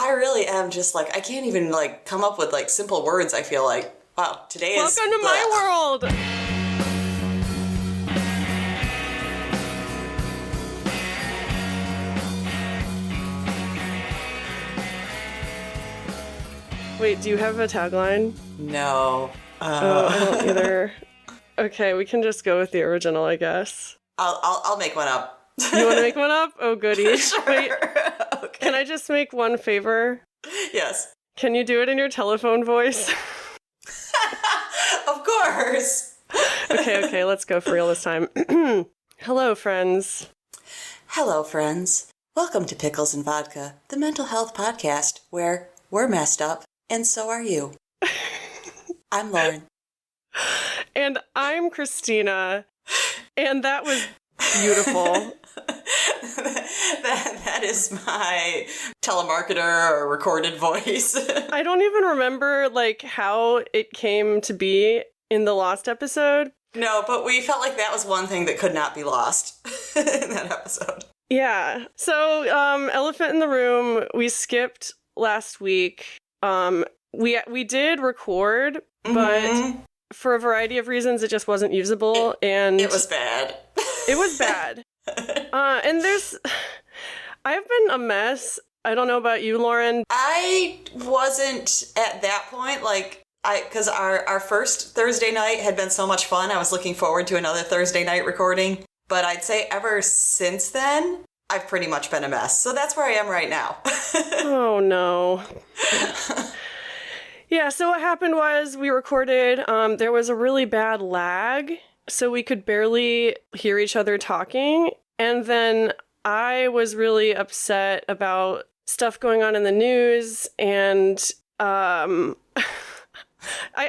I really am just like, I can't even like come up with like simple words. I feel like, wow, today is... Welcome to my world! Wait, do you have a tagline? No. I don't either. Okay, we can just go with the original, I guess. I'll make one up. You want to make one up? Oh, goody. Sure. Wait, Okay. can I just make one favor? Yes. Can you do it in your telephone voice? Of course. Okay, let's go for real this time. Hello, friends. Hello, friends. Welcome to Pickles and Vodka, the mental health podcast where we're messed up and so are you. I'm Lauren. And I'm Christina. And that was beautiful. That is my telemarketer or recorded voice. I don't even remember like how it came to be in the Lost episode. No, but we felt like that was one thing that could not be lost in that episode. Yeah. So, elephant in the room, we skipped last week. We did record, but for a variety of reasons, it just wasn't usable, and it was bad. It was bad. And I've been a mess. I don't know about you, Lauren. I wasn't at that point, because our first Thursday night had been so much fun. I was looking forward to another Thursday night recording. But I'd say ever since then, I've pretty much been a mess. So that's where I am right now. Oh, no. Yeah, so what happened was we recorded. There was a really bad lag, so we could barely hear each other talking. And then I was really upset about stuff going on in the news, and I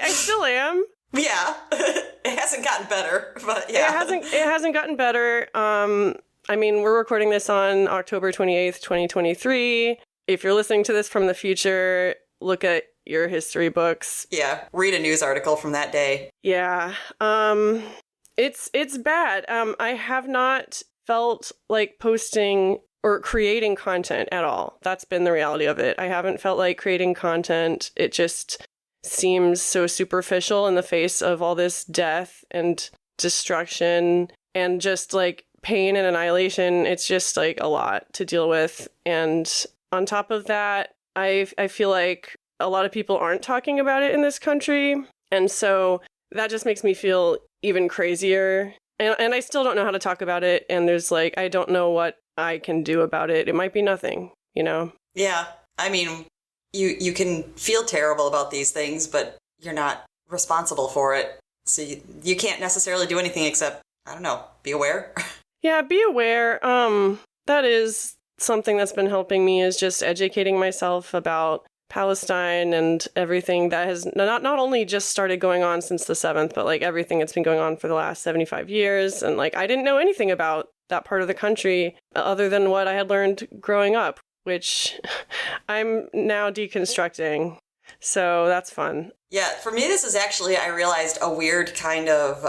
still am. Yeah, it hasn't gotten better, but yeah. It hasn't gotten better. I mean, we're recording this on October 28th, 2023. If you're listening to this from the future, look at your history books. Yeah, read a news article from that day. Yeah. It's bad. I have not felt like posting or creating content at all. That's been the reality of it. I haven't felt like creating content. It just seems so superficial in the face of all this death and destruction and just like pain and annihilation. It's just like a lot to deal with. And on top of that, I feel like a lot of people aren't talking about it in this country. And so that just makes me feel even crazier. And I still don't know how to talk about it. And there's like, I don't know what I can do about it. It might be nothing, you know? Yeah. I mean, you can feel terrible about these things, but you're not responsible for it. So you can't necessarily do anything except, I don't know, be aware. Yeah, be aware. That is something that's been helping me, is just educating myself about Palestine and everything that has not only just started going on since the 7th, but like everything that's been going on for the last 75 years. And like, I didn't know anything about that part of the country other than what I had learned growing up, which I'm now deconstructing. So that's fun. Yeah, for me, this is actually, I realized, a weird kind of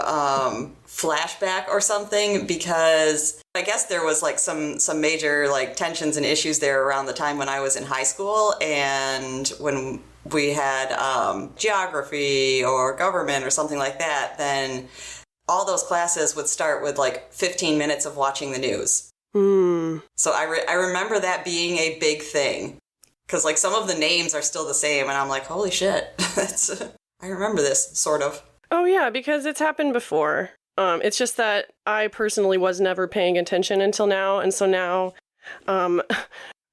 flashback or something, because I guess there was like some major like tensions and issues there around the time when I was in high school, and when we had geography or government or something like that, then all those classes would start with like 15 minutes of watching the news. So I remember that being a big thing. Because, like, some of the names are still the same, and I'm like, holy shit. I remember this, sort of. Oh, yeah, because it's happened before. It's just that I personally was never paying attention until now, and so now,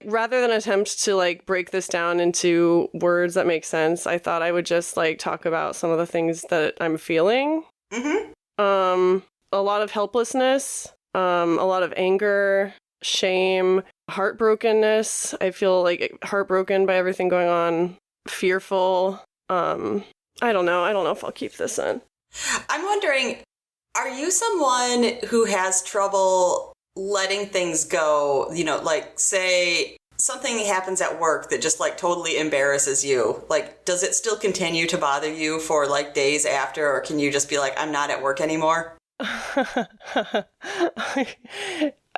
rather than attempt to, like, break this down into words that make sense, I thought I would just, like, talk about some of the things that I'm feeling. A lot of helplessness, a lot of anger, shame, heartbrokenness. I feel like heartbroken by everything going on, fearful. I don't know if I'll keep this in. I'm wondering, are you someone who has trouble letting things go? You know, like, say something happens at work that just like totally embarrasses you. Like, does it still continue to bother you for like days after, or can you just be like, I'm not at work anymore?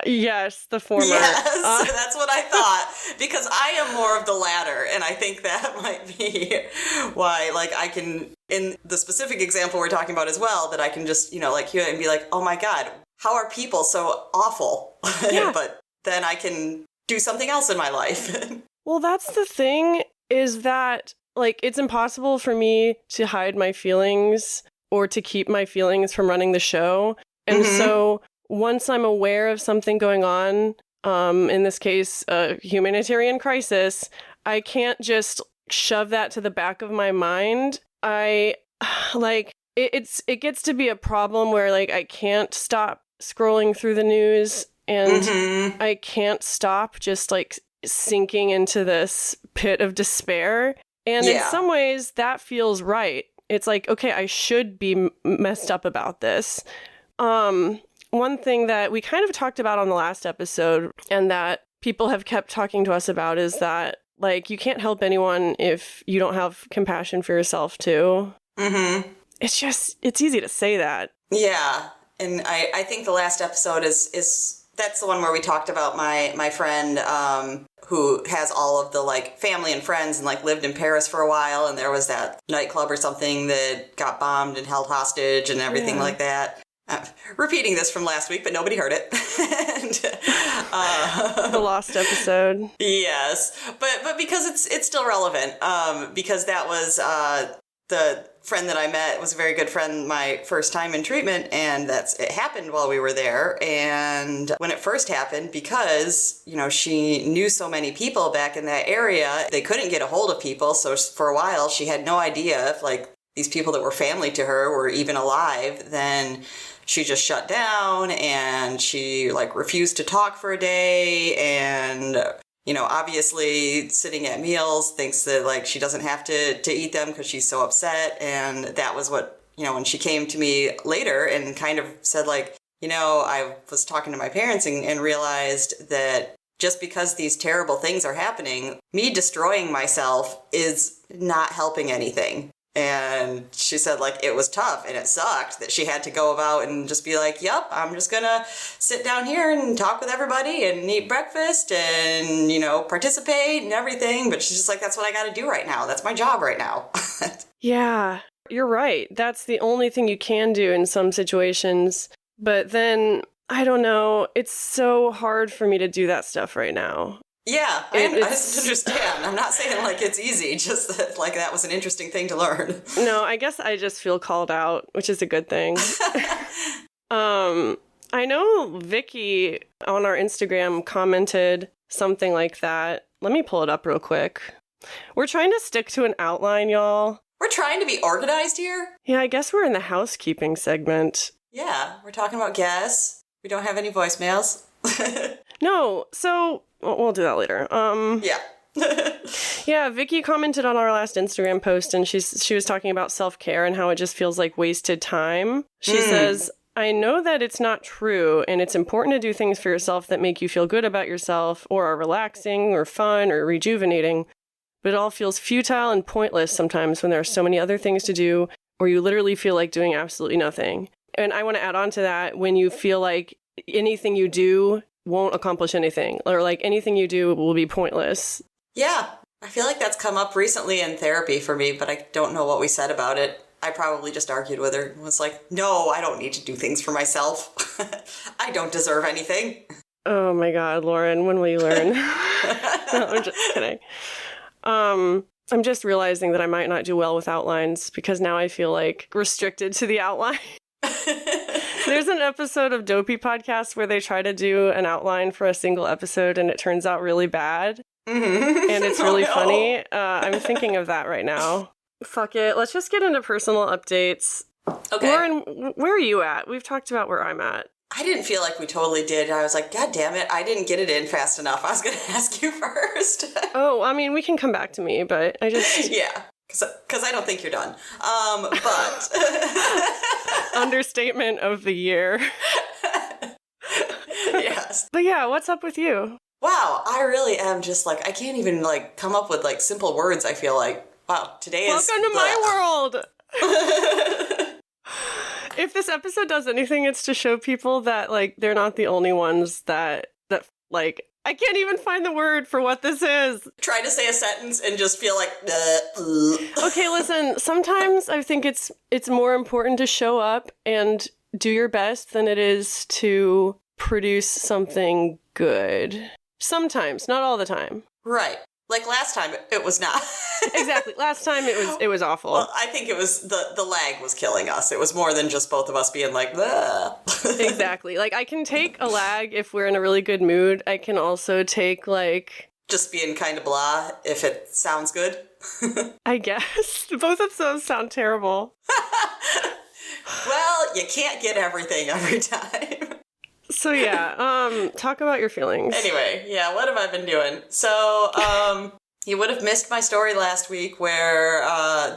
Yes, the former. Yes, that's what I thought, because I am more of the latter, and I think that might be why, like, I can, in the specific example we're talking about as well, that I can just, like, hear it and be like, oh my God, how are people so awful? Yeah. But then I can do something else in my life. Well, that's the thing, is that, like, it's impossible for me to hide my feelings or to keep my feelings from running the show. And so once I'm aware of something going on, in this case, a humanitarian crisis, I can't just shove that to the back of my mind. It gets to be a problem where, like, I can't stop scrolling through the news, and I can't stop just, like, sinking into this pit of despair. And in some ways, that feels right. It's like, okay, I should be messed up about this. One thing that we kind of talked about on the last episode, and that people have kept talking to us about, is that, like, you can't help anyone if you don't have compassion for yourself too. It's easy to say that. Yeah. And I think the last episode is that's the one where we talked about my friend who has all of the, like, family and friends and, like, lived in Paris for a while, and there was that nightclub or something that got bombed and held hostage and everything like that. Repeating this from last week, but nobody heard it. The lost episode. Yes, but because it's still relevant, because that was the friend that I met was a very good friend my first time in treatment, and it happened while we were there. And when it first happened, because, she knew so many people back in that area, they couldn't get a hold of people. So for a while, she had no idea if, like, these people that were family to her were even alive. Then she just shut down, and she, like, refused to talk for a day, and obviously sitting at meals thinks that, like, she doesn't have to eat them because she's so upset. And that was what, when she came to me later and kind of said, like, I was talking to my parents and realized that just because these terrible things are happening, me destroying myself is not helping anything. And she said, like, it was tough and it sucked that she had to go about and just be like, yep, I'm just gonna sit down here and talk with everybody and eat breakfast and, participate and everything. But she's just like, that's what I gotta do right now. That's my job right now. Yeah, you're right. That's the only thing you can do in some situations. But then, I don't know, it's so hard for me to do that stuff right now. Yeah, I just understand. I'm not saying, like, it's easy, just that, like, that was an interesting thing to learn. No, I guess I just feel called out, which is a good thing. I know Vicky on our Instagram commented something like that. Let me pull it up real quick. We're trying to stick to an outline, y'all. We're trying to be organized here? Yeah, I guess we're in the housekeeping segment. Yeah, we're talking about guests. We don't have any voicemails. No, so we'll do that later. Yeah. Yeah, Vicky commented on our last Instagram post, and she was talking about self-care and how it just feels like wasted time. She says, I know that it's not true, and it's important to do things for yourself that make you feel good about yourself or are relaxing or fun or rejuvenating, but it all feels futile and pointless sometimes when there are so many other things to do, or you literally feel like doing absolutely nothing. And I want to add on to that, when you feel like anything you do won't accomplish anything, or like anything you do will be pointless. Yeah, I feel like that's come up recently in therapy for me, but I don't know what we said about it. I probably just argued with her and was like, no, I don't need to do things for myself. I don't deserve anything. Oh my God, Lauren, when will you learn? No, I'm just kidding. I'm just realizing that I might not do well with outlines because now I feel like restricted to the outline. There's an episode of Dopey Podcast where they try to do an outline for a single episode and it turns out really bad. And it's really funny. I'm thinking of that right now. Fuck it. Let's just get into personal updates. Okay. Lauren, where are you at? We've talked about where I'm at. I didn't feel like we totally did. I was like, God damn it, I didn't get it in fast enough. I was going to ask you first. Oh, I mean, we can come back to me, but I just... Yeah, because I don't think you're done. But... Understatement of the year. Yes. But yeah, what's up with you? Wow, I really am just like, I can't even like come up with like simple words, I feel like. Wow, today is... Welcome to my world! If this episode does anything, it's to show people that, like, they're not the only ones that like, I can't even find the word for what this is. Try to say a sentence and just feel like, Okay, listen, sometimes I think it's more important to show up and do your best than it is to produce something good. Sometimes, not all the time. Right. Like last time, it was not. Exactly. Last time it was awful. Well, I think it was the lag was killing us. It was more than just both of us being like, Exactly. Like, I can take a lag if we're in a really good mood. I can also take, like, just being kind of blah if it sounds good. I guess. Both of those sound terrible. Well, you can't get everything every time. So yeah, talk about your feelings. Anyway, yeah, what have I been doing? So, you would have missed my story last week where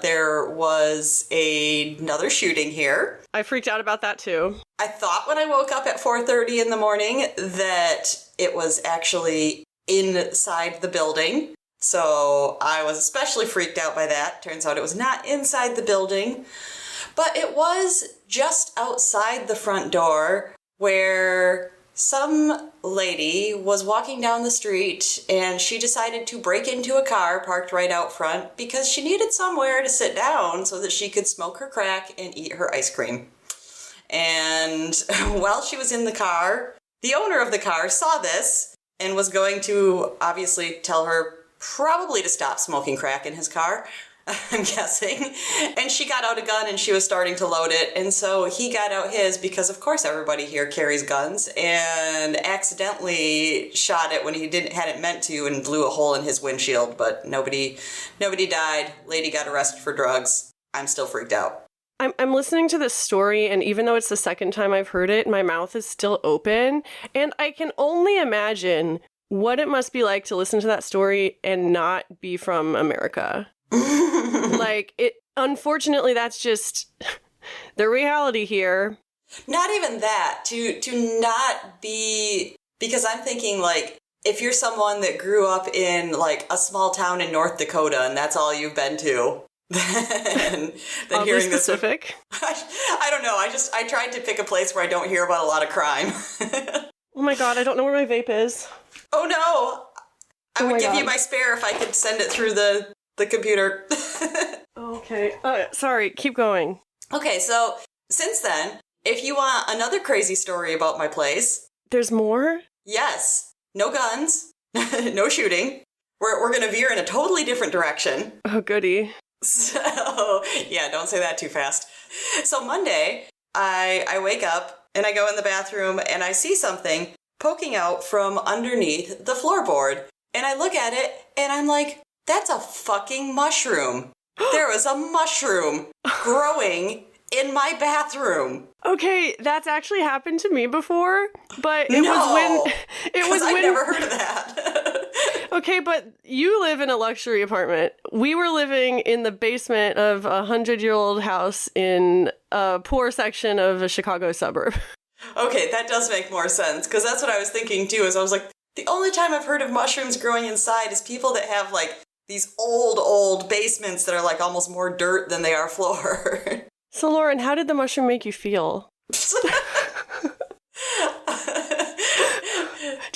there was another shooting here. I freaked out about that too. I thought when I woke up at 4:30 in the morning that it was actually inside the building. So I was especially freaked out by that. Turns out it was not inside the building, but it was just outside the front door, where some lady was walking down the street and she decided to break into a car parked right out front because she needed somewhere to sit down so that she could smoke her crack and eat her ice cream. And while she was in the car, the owner of the car saw this and was going to obviously tell her probably to stop smoking crack in his car, I'm guessing. And she got out a gun and she was starting to load it. And so he got out his, because of course everybody here carries guns, and accidentally shot it when he hadn't meant to, and blew a hole in his windshield. But nobody died. Lady got arrested for drugs. I'm still freaked out. I'm listening to this story, and even though it's the second time I've heard it, my mouth is still open. And I can only imagine what it must be like to listen to that story and not be from America. Like, unfortunately, that's just the reality here. Not even that, to not be, because I'm thinking, like, if you're someone that grew up in, like, a small town in North Dakota and that's all you've been to, then hearing this. Specific? I don't know, I tried to pick a place where I don't hear about a lot of crime. Oh my god, I don't know where my vape is. Oh no! I would give you my spare if I could send it through the computer. Okay. Sorry, keep going. Okay, so since then, if you want another crazy story about my place... There's more? Yes. No guns. No shooting. We're going to veer in a totally different direction. Oh, goody. So, yeah, don't say that too fast. So Monday, I wake up and I go in the bathroom and I see something poking out from underneath the floorboard. And I look at it and I'm like, that's a fucking mushroom. There was a mushroom growing in my bathroom. Okay, that's actually happened to me before, but I've never heard of that. Okay, but you live in a luxury apartment. We were living in the basement of a 100-year-old house in a poor section of a Chicago suburb. Okay, that does make more sense, because that's what I was thinking too, is I was like, the only time I've heard of mushrooms growing inside is people that have, like, these old basements that are, like, almost more dirt than they are floor. So, Lauren, how did the mushroom make you feel? Do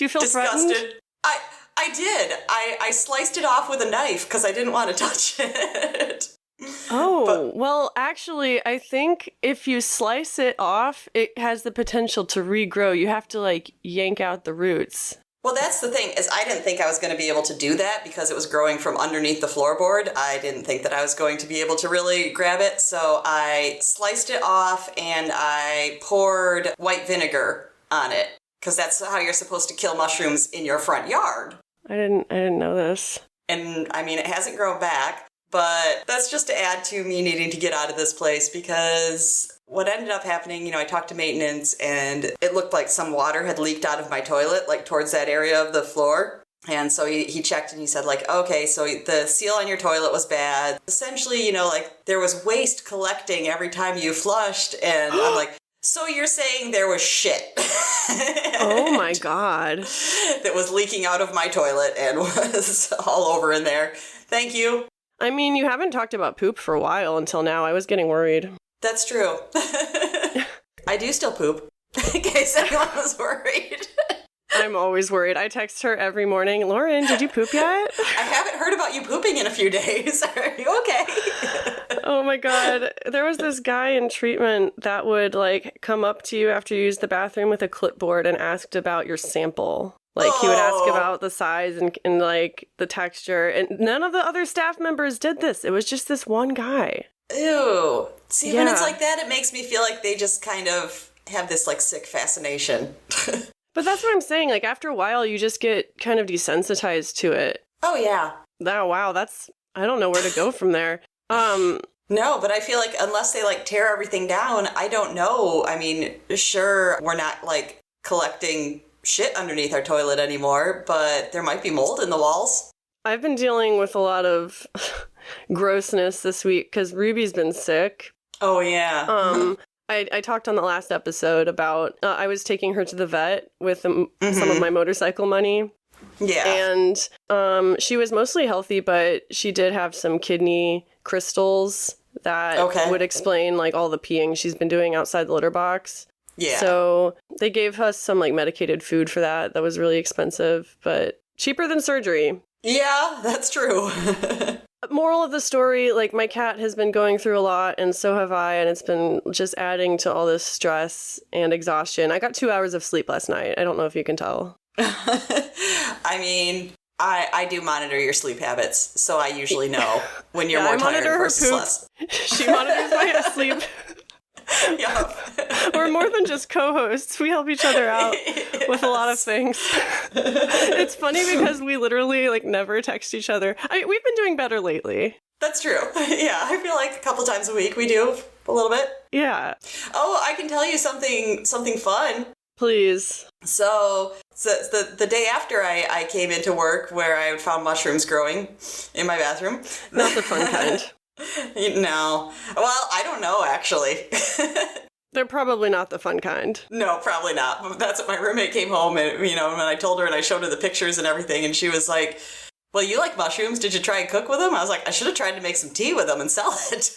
you feel disgusted? threatened? I did. I sliced it off with a knife because I didn't want to touch it. Oh, well, actually, I think if you slice it off, it has the potential to regrow. You have to, like, yank out the roots. Well, that's the thing, is I didn't think I was going to be able to do that because it was growing from underneath the floorboard. I didn't think that I was going to be able to really grab it, so I sliced it off and I poured white vinegar on it, because that's how you're supposed to kill mushrooms in your front yard. I didn't know this. And, I mean, it hasn't grown back, but that's just to add to me needing to get out of this place, because what ended up happening, I talked to maintenance and it looked like some water had leaked out of my toilet, like towards that area of the floor. And so he checked and he said, like, okay, so the seal on your toilet was bad. Essentially, like there was waste collecting every time you flushed. And I'm like, so you're saying there was shit. Oh my God. That was leaking out of my toilet and was all over in there. Thank you. I mean, you haven't talked about poop for a while until now. I was getting worried. That's true. I do still poop, in case anyone was worried. I'm always worried. I text her every morning, Lauren, did you poop yet? I haven't heard about you pooping in a few days. Are you okay? Oh my God. There was this guy in treatment that would like come up to you after you used the bathroom with a clipboard and asked about your sample. Like he would ask about the size and like the texture. And none of the other staff members did this. It was just this one guy. Ew. See, when it's like that, it makes me feel like they just kind of have this like sick fascination. But that's what I'm saying. Like, after a while, you just get kind of desensitized to it. Oh, yeah. Oh, wow. I don't know where to go from there. No, but I feel like unless they, like, tear everything down, I don't know. I mean, sure, we're not, like, collecting shit underneath our toilet anymore, but there might be mold in the walls. I've been dealing with a lot of grossness this week because Ruby's been sick. Oh, yeah. I talked on the last episode about I was taking her to the vet with some of my motorcycle money. Yeah. And she was mostly healthy, but she did have some kidney crystals that would explain like all the peeing she's been doing outside the litter box. Yeah. So they gave us some like medicated food for that. That was really expensive, but cheaper than surgery. Yeah, that's true. Moral of the story, like, my cat has been going through a lot, and so have I, and it's been just adding to all this stress and exhaustion. I got 2 hours of sleep last night. I don't know if you can tell. I mean, I do monitor your sleep habits, so I usually know when you're more tired versus less. She monitors my sleep. Yep. We're more than just co-hosts. We help each other out with a lot of things. It's funny because we literally like never text each other. We've been doing better lately. That's true. Yeah, I feel like a couple times a week we do a little bit. Yeah. Oh, I can tell you something fun. Please. So the day after I came into work where I found mushrooms growing in my bathroom. Not the fun kind. No. Well, I don't know, actually. They're probably not the fun kind. No, probably not. That's what my roommate came home and, when I told her and I showed her the pictures and everything, and she was like, well, you like mushrooms. Did you try and cook with them? I was like, I should have tried to make some tea with them and sell it.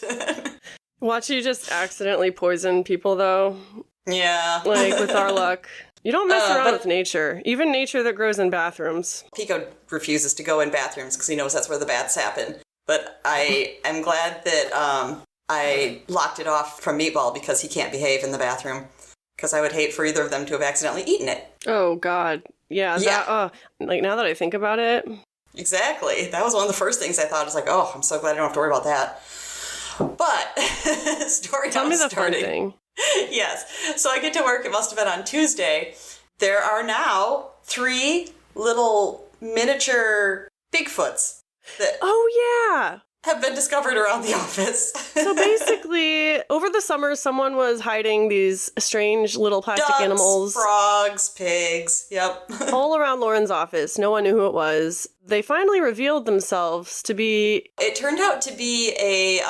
Watch you just accidentally poison people, though. Yeah. Like, with our luck. You don't mess around with nature. Even nature that grows in bathrooms. Pico refuses to go in bathrooms because he knows that's where the bats happen. But I am glad that I locked it off from Meatball because he can't behave in the bathroom. Because I would hate for either of them to have accidentally eaten it. Oh, God. Yeah. Like, now that I think about it. Exactly. That was one of the first things I thought. I was like, oh, I'm so glad I don't have to worry about that. But, Tell me the fun thing. Yes. So I get to work. It must have been on Tuesday. There are now 3 little miniature Bigfoots that have been discovered around the office. So basically, over the summer, someone was hiding these strange little plastic ducks, animals. Frogs, pigs, yep. All around Lauren's office. No one knew who it was. They finally revealed themselves to be... It turned out to be a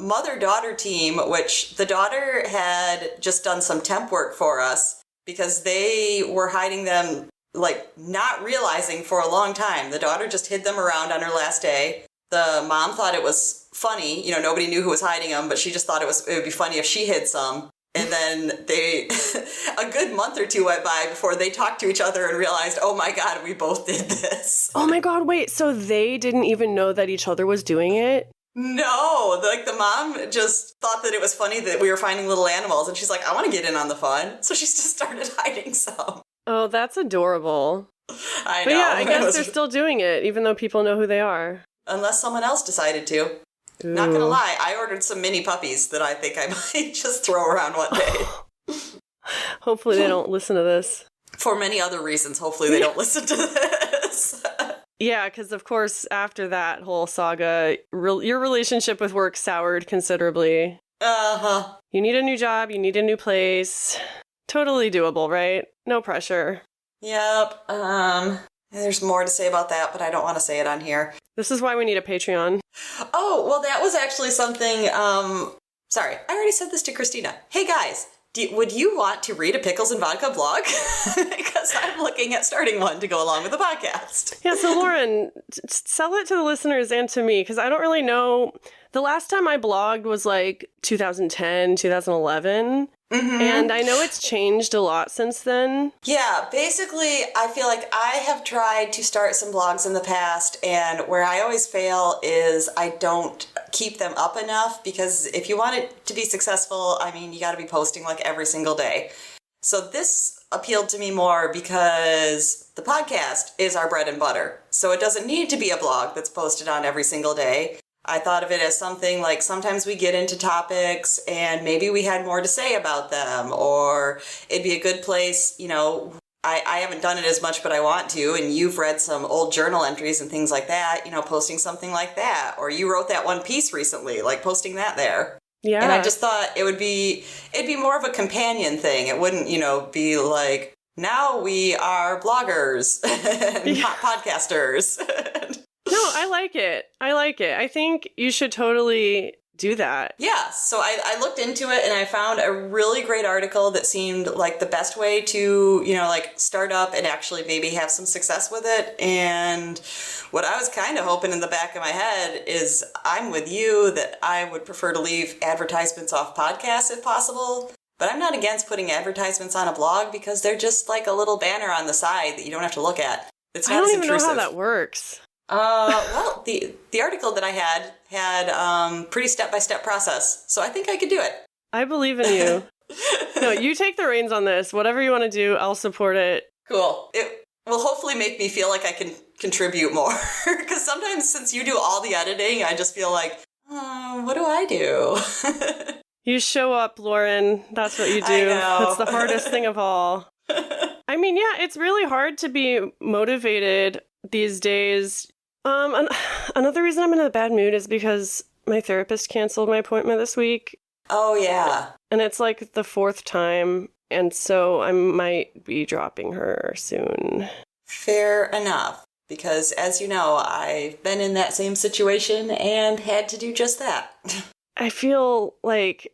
mother-daughter team, which the daughter had just done some temp work for us because they were hiding them, like, not realizing for a long time. The daughter just hid them around on her last day. The mom thought it was funny. Nobody knew who was hiding them, but she just thought it would be funny if she hid some. And then a good month or two went by before they talked to each other and realized, oh my God, we both did this. Oh my God, wait, so they didn't even know that each other was doing it? No, the mom just thought that it was funny that we were finding little animals, and she's like, I want to get in on the fun. So she just started hiding some. Oh, that's adorable. I know. But yeah, I guess they're still doing it, even though people know who they are. Unless someone else decided to. Ooh. Not gonna lie, I ordered some mini puppies that I think I might just throw around one day. Hopefully they don't listen to this. For many other reasons, hopefully they don't listen to this. Yeah, because of course, after that whole saga, your relationship with work soured considerably. Uh-huh. You need a new job, you need a new place. Totally doable, right? No pressure. Yep. There's more to say about that, but I don't want to say it on here. This is why we need a Patreon. Oh, well, that was actually something, sorry, I already said this to Christina. Hey, guys, would you want to read a Pickles and Vodka blog? Because I'm looking at starting one to go along with the podcast. Yeah, so Lauren, sell it to the listeners and to me, because I don't really know. The last time I blogged was like 2010, 2011. And I know it's changed a lot since then. Yeah, basically, I feel like I have tried to start some blogs in the past, and where I always fail is I don't keep them up enough, because if you want it to be successful, I mean, you got to be posting like every single day. So this appealed to me more because the podcast is our bread and butter. So it doesn't need to be a blog that's posted on every single day. I thought of it as something like sometimes we get into topics and maybe we had more to say about them, or it'd be a good place, you know, I haven't done it as much, but I want to, and you've read some old journal entries and things like that, you know, posting something like that, or you wrote that one piece recently, like posting that there. Yeah. And I just thought it'd be more of a companion thing. It wouldn't, you know, be like, now we are bloggers and not podcasters. No, I like it. I think you should totally do that. Yeah, so I looked into it and I found a really great article that seemed like the best way to, you know, like start up and actually maybe have some success with it. And what I was kind of hoping in the back of my head is I'm with you that I would prefer to leave advertisements off podcasts if possible. But I'm not against putting advertisements on a blog because they're just like a little banner on the side that you don't have to look at. It's not I don't as even intrusive. know how that works. Well, the article that I had pretty step-by-step process, so I think I could do it. I believe in you. No, you take the reins on this. Whatever you want to do, I'll support it. Cool. It will hopefully make me feel like I can contribute more, because sometimes since you do all the editing, I just feel like, what do I do? You show up, Lauren. That's what you do. I know. That's the hardest thing of all. I mean, yeah, it's really hard to be motivated these days. Another reason I'm in a bad mood is because my therapist canceled my appointment this week. Oh, yeah. And it's like the fourth time, and so I might be dropping her soon. Fair enough, because as you know, I've been in that same situation and had to do just that. I feel like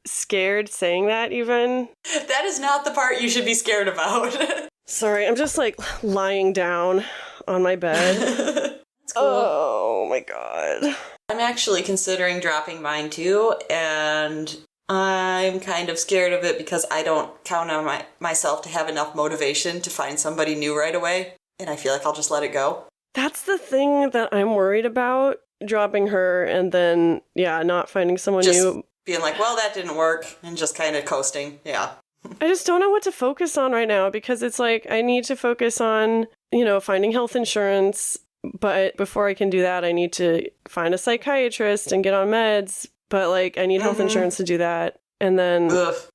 scared saying that even. That is not the part you should be scared about. Sorry, I'm just like lying down on my bed. Cool. Oh my god. I'm actually considering dropping mine too, and I'm kind of scared of it because I don't count on myself to have enough motivation to find somebody new right away, and I feel like I'll just let it go. That's the thing that I'm worried about, dropping her and then, yeah, not finding someone just new. Being like, well, that didn't work, and just kind of coasting, yeah. I just don't know what to focus on right now because it's like I need to focus on, you know, finding health insurance. But before I can do that, I need to find a psychiatrist and get on meds. But, like, I need health insurance to do that. And then,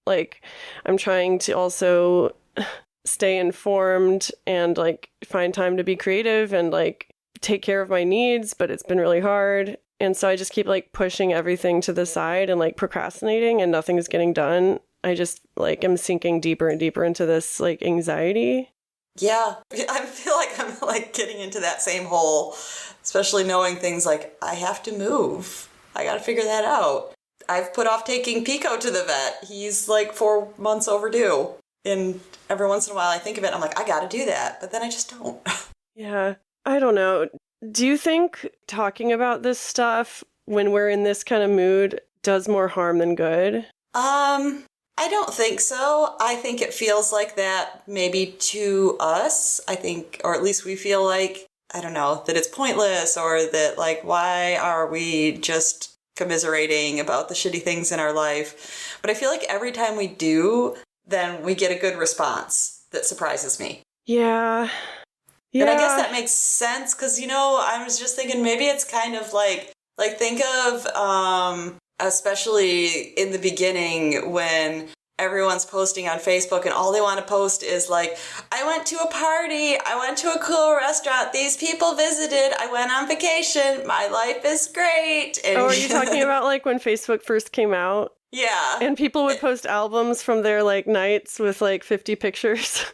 like, I'm trying to also stay informed and, like, find time to be creative and, like, take care of my needs. But it's been really hard. And so I just keep, like, pushing everything to the side and, like, procrastinating and nothing's getting done. I just, like, am sinking deeper and deeper into this, like, anxiety. Yeah, I feel like I'm like getting into that same hole, especially knowing things like I have to move. I got to figure that out. I've put off taking Pico to the vet. He's like 4 months overdue. And every once in a while I think of it, I'm like, I got to do that. But then I just don't. Yeah, I don't know. Do you think talking about this stuff when we're in this kind of mood does more harm than good? I don't think so. I think it feels like that maybe to us. I think, or at least we feel like, I don't know, that it's pointless or that like, why are we just commiserating about the shitty things in our life? But I feel like every time we do, then we get a good response that surprises me. Yeah. And I guess that makes sense because, you know, I was just thinking maybe it's kind of like think of, especially in the beginning when everyone's posting on Facebook and all they want to post is like, I went to a party, I went to a cool restaurant, these people visited, I went on vacation, my life is great. And are you talking about like when Facebook first came out? Yeah. And people would post albums from their like nights with like 50 pictures.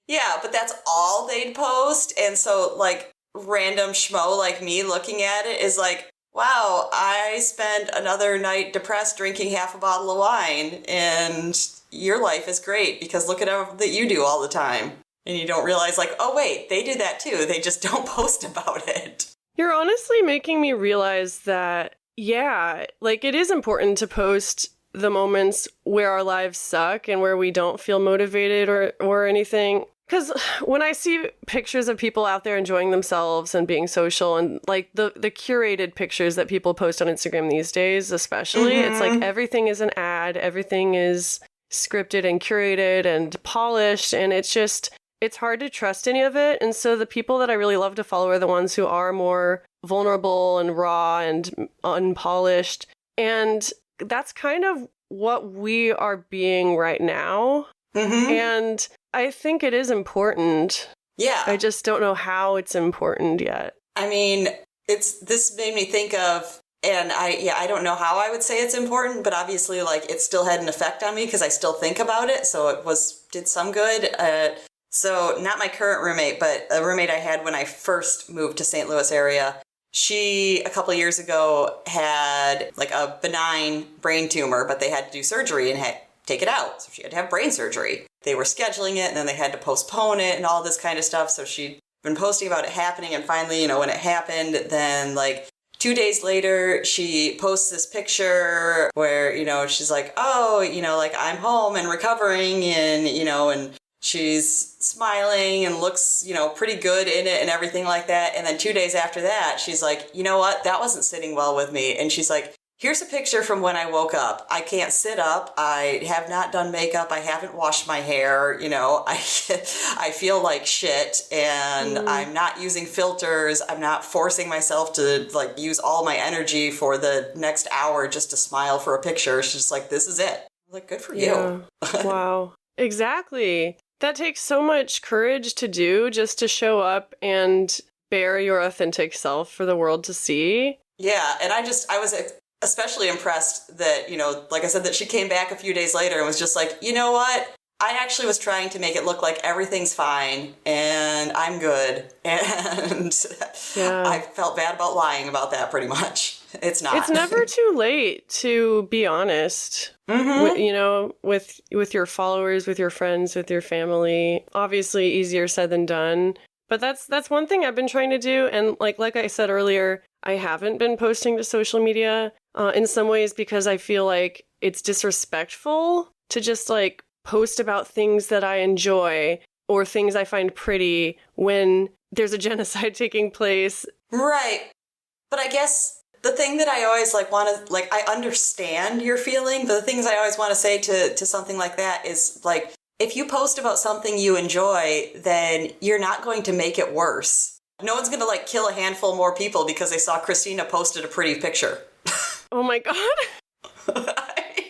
Yeah, but that's all they'd post. And so like random schmo like me looking at it is like, wow, I spent another night depressed drinking half a bottle of wine, and your life is great because look at everything that you do all the time. And you don't realize, like, oh, wait, they do that too. They just don't post about it. You're honestly making me realize that, yeah, like it is important to post the moments where our lives suck and where we don't feel motivated or anything. Because when I see pictures of people out there enjoying themselves and being social and like the curated pictures that people post on Instagram these days, especially, it's like everything is an ad, everything is scripted and curated and polished, and it's hard to trust any of it. And so the people that I really love to follow are the ones who are more vulnerable and raw and unpolished. And that's kind of what we are being right now. And I think it is important. Yeah. I just don't know how it's important yet. I mean, this made me think of, and I don't know how I would say it's important, but obviously like it still had an effect on me because I still think about it. So it did some good. So not my current roommate, but a roommate I had when I first moved to St. Louis area. She, a couple of years ago, had like a benign brain tumor, but they had to do surgery and take it out. So she had to have brain surgery. They were scheduling it and then they had to postpone it and all this kind of stuff. So she'd been posting about it happening. And finally, when it happened, then like 2 days later, she posts this picture where, she's like, oh, like I'm home and recovering and she's smiling and looks, pretty good in it and everything like that. And then 2 days after that, she's like, you know what? That wasn't sitting well with me. And she's like, here's a picture from when I woke up. I can't sit up. I have not done makeup. I haven't washed my hair. I feel like shit and I'm not using filters. I'm not forcing myself to like use all my energy for the next hour just to smile for a picture. She's just like, this is it. I'm like, good for you. Wow. Exactly. That takes so much courage to do, just to show up and bare your authentic self for the world to see. Yeah. And I was especially impressed that, like I said, that she came back a few days later and was just like, you know what? I actually was trying to make it look like everything's fine and I'm good. And I felt bad about lying about that pretty much. It's not. It's never too late to be honest, with your followers, with your friends, with your family. Obviously easier said than done. But that's one thing I've been trying to do. And like I said earlier, I haven't been posting to social media in some ways because I feel like it's disrespectful to just like post about things that I enjoy or things I find pretty when there's a genocide taking place. Right. But I guess the thing that I always I understand your feeling, but the things I always want to say to something like that is like, if you post about something you enjoy, then you're not going to make it worse. No one's going to like kill a handful more people because they saw Christina posted a pretty picture. Oh my God. Why?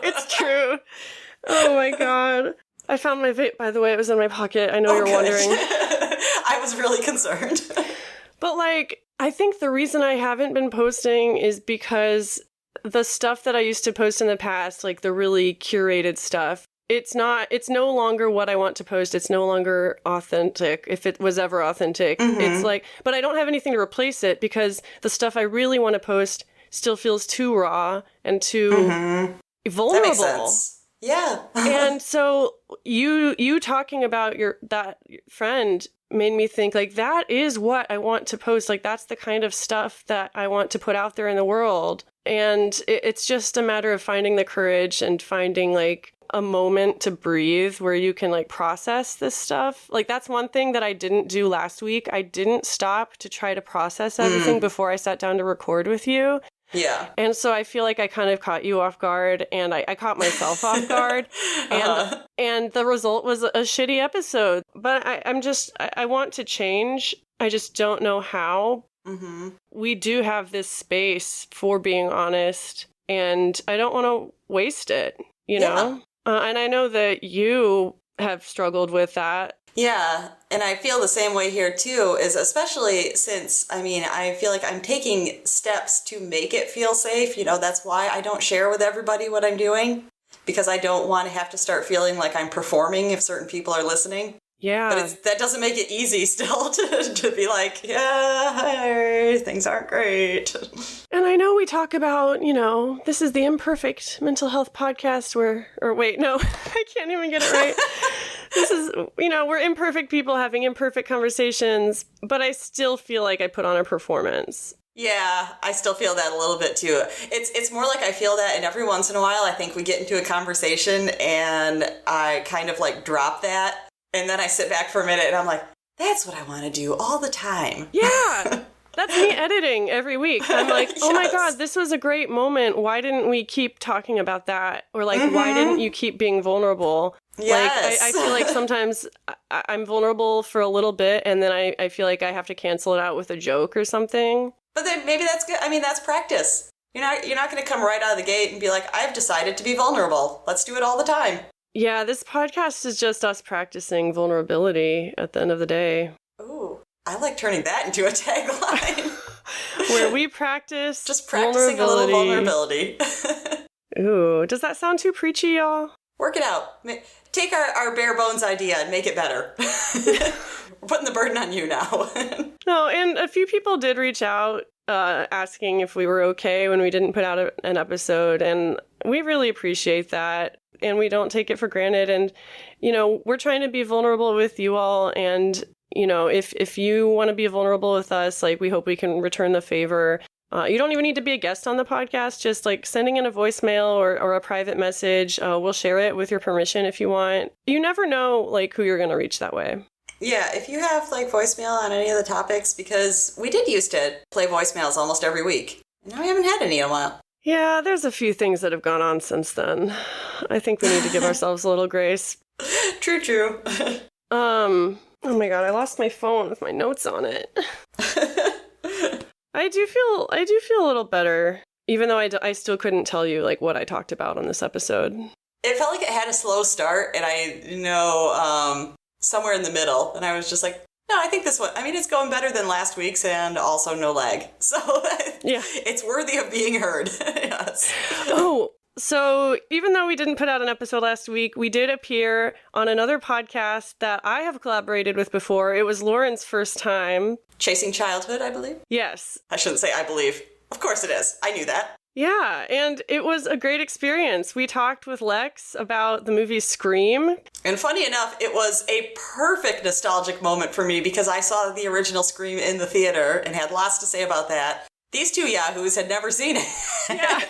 It's true. Oh my God. I found my vape, by the way. It was in my pocket. I know you're wondering. I was really concerned. But I think the reason I haven't been posting is because the stuff that I used to post in the past, like the really curated stuff, it's no longer what I want to post. It's no longer authentic, if it was ever authentic. It's but I don't have anything to replace it because the stuff I really want to post still feels too raw and too vulnerable. That makes sense. Yeah. And so you talking about that friend made me think that is what I want to post. That's the kind of stuff that I want to put out there in the world. And it's just a matter of finding the courage and finding a moment to breathe where you can process this stuff. That's one thing that I didn't do last week. I didn't stop to try to process everything before I sat down to record with you. Yeah. And so I feel like I kind of caught you off guard and I caught myself off guard. And the result was a shitty episode. But I want to change. I just don't know how. We do have this space for being honest and I don't want to waste it, you know? And I know that you have struggled with that. Yeah, and I feel the same way here too, is especially since, I feel like I'm taking steps to make it feel safe. That's why I don't share with everybody what I'm doing, because I don't want to have to start feeling like I'm performing if certain people are listening. Yeah. But that doesn't make it easy still to be hey, things aren't great. And I know we talk about, this is the imperfect mental health podcast I can't even get it right. This is, we're imperfect people having imperfect conversations, but I still feel like I put on a performance. Yeah, I still feel that a little bit too. It's more like I feel that, and every once in a while I think we get into a conversation and I kind of like drop that, and then I sit back for a minute and I'm like, that's what I want to do all the time. Yeah, that's me editing every week. I'm like, oh my Yes. God, this was a great moment. Why didn't we keep talking about that? Or like, why didn't you keep being vulnerable? Yes. Like, I feel like sometimes I'm vulnerable for a little bit, and then I feel like I have to cancel it out with a joke or something. But then maybe that's good. I mean, that's practice. You're not going to come right out of the gate and be like, I've decided to be vulnerable. Let's do it all the time. Yeah, this podcast is just us practicing vulnerability at the end of the day. Ooh, I like turning that into a tagline. Where we practice just practicing a little vulnerability. Ooh, does that sound too preachy, y'all? Work it out. Take our bare bones idea and make it better. We're putting the burden on you now. No, and a few people did reach out asking if we were okay when we didn't put out an episode, and we really appreciate that, and we don't take it for granted. And, we're trying to be vulnerable with you all, and, if you want to be vulnerable with us, like, we hope we can return the favor. You don't even need to be a guest on the podcast. Just like sending in a voicemail or a private message. We'll share it with your permission if you want. You never know like who you're going to reach that way. Yeah, if you have like voicemail on any of the topics, because we did used to play voicemails almost every week. Now we haven't had any in a while. Yeah, there's a few things that have gone on since then. I think we need to give ourselves a little grace. True. Oh my God, I lost my phone with my notes on it. I do feel a little better, even though I still couldn't tell you like what I talked about on this episode. It felt like it had a slow start, and I somewhere in the middle, and I was just like, no, I think this one, it's going better than last week's, and also no lag. So yeah, it's worthy of being heard. Yes. Oh, so even though we didn't put out an episode last week, we did appear on another podcast that I have collaborated with before. It was Lauren's first time. Chasing Childhood, I believe? Yes. I shouldn't say I believe. Of course it is. I knew that. Yeah, and it was a great experience. We talked with Lex about the movie Scream. And funny enough, it was a perfect nostalgic moment for me because I saw the original Scream in the theater and had lots to say about that. These two yahoos had never seen it. Yeah.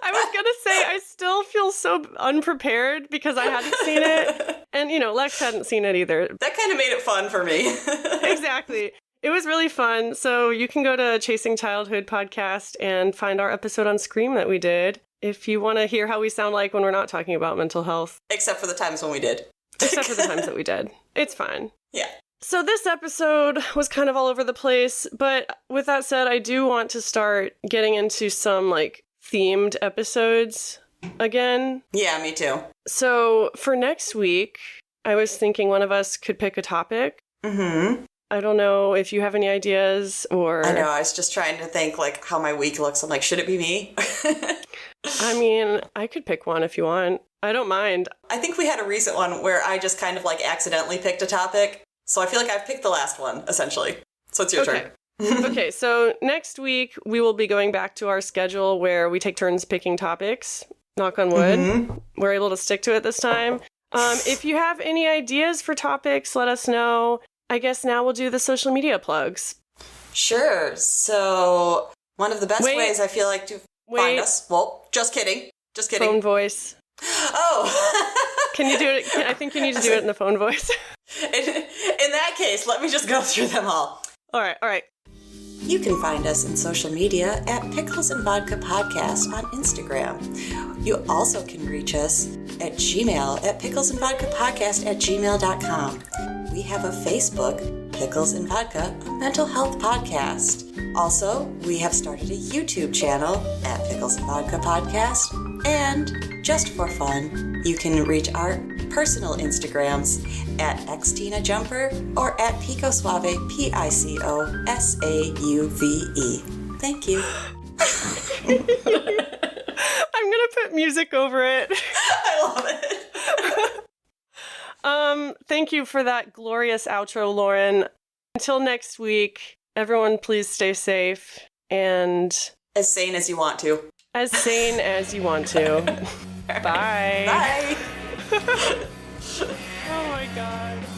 I was going to say, I still feel so unprepared because I hadn't seen it. And, Lex hadn't seen it either. That kind of made it fun for me. Exactly. It was really fun. So you can go to Chasing Childhood podcast and find our episode on Scream that we did if you want to hear how we sound like when we're not talking about mental health. Except for the times when we did. Except for the times that we did. It's fine. Yeah. So this episode was kind of all over the place. But with that said, I do want to start getting into some themed episodes again. Yeah, me too. So for next week, I was thinking one of us could pick a topic. Mm-hmm. I don't know if you have any ideas or... I know, I was just trying to think how my week looks. I'm like, should it be me? I could pick one if you want. I don't mind. I think we had a recent one where I just kind of accidentally picked a topic. So I feel like I've picked the last one, essentially. So it's your turn. Okay, so next week we will be going back to our schedule where we take turns picking topics. Knock on wood. Mm-hmm. We're able to stick to it this time. If you have any ideas for topics, let us know. I guess now we'll do the social media plugs. Sure. So one of the best ways I feel like to find us. Well, just kidding. Just kidding. Phone voice. Oh. Can you do it? I think you need to do it in the phone voice. In that case, let me just go through them all. All right. You can find us in social media at Pickles and Vodka Podcast on Instagram. You also can reach us at Gmail at picklesandvodkapodcast@gmail.com. We have a Facebook, Pickles and Vodka, a mental health podcast. Also, we have started a YouTube channel at Pickles and Vodka Podcast. And just for fun, you can reach our personal Instagrams at xtinajumper or at picosauve, PICOSAUVE. Thank you. I'm going to put music over it. I love it. Thank you for that glorious outro, Lauren. Until next week, everyone please stay safe and... as sane as you want to. As sane as you want to. Bye. Bye. Oh my god.